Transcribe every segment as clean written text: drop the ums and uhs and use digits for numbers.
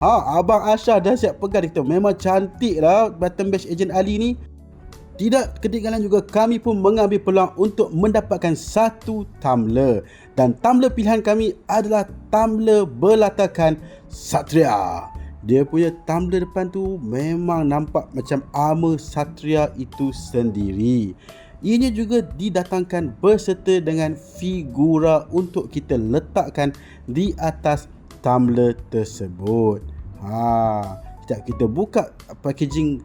Abang Aisyah dah siap pegang kita. Memang cantik lah button bash Ejen Ali ni. Tidak ketinggalan juga kami pun mengambil peluang untuk mendapatkan satu tumbler. Dan tumbler pilihan kami adalah tumbler berlatakan Satria. Dia punya tumbler depan tu memang nampak macam armor Satria itu sendiri. Ianya juga didatangkan berserta dengan figura untuk kita letakkan di atas tumbler tersebut. Sekejap kita buka packaging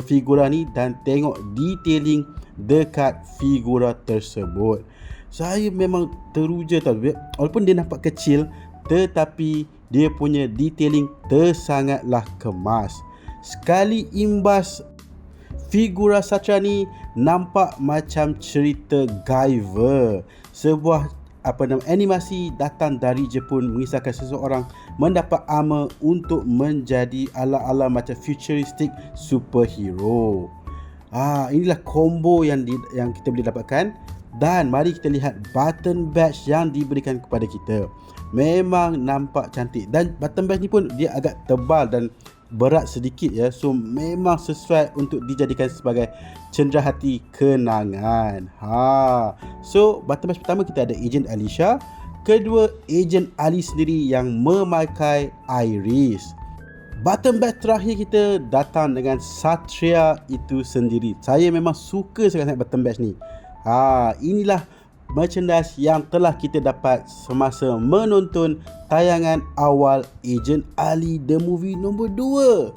figura ni dan tengok detailing dekat figura tersebut. Saya memang teruja tau. Walaupun dia nampak kecil, tetapi dia punya detailing tersangatlah kemas. Sekali imbas, figura Satria ni nampak macam cerita Guyver. Sebuah animasi datang dari Jepun mengisahkan seseorang mendapat armor untuk menjadi ala-ala macam futuristic superhero. Inilah combo yang kita boleh dapatkan. Dan mari kita lihat button badge yang diberikan kepada kita. Memang nampak cantik. Dan button badge ni pun dia agak tebal dan berat sedikit ya. So memang sesuai untuk dijadikan sebagai cenderahati kenangan. So button badge pertama kita ada Ejen Alisha. Kedua, Ejen Ali sendiri yang memakai iris. Button badge terakhir kita datang dengan Satria itu sendiri. Saya memang suka sangat button badge ni. Inilah merchandise yang telah kita dapat semasa menonton tayangan awal Ejen Ali The Movie nombor 2.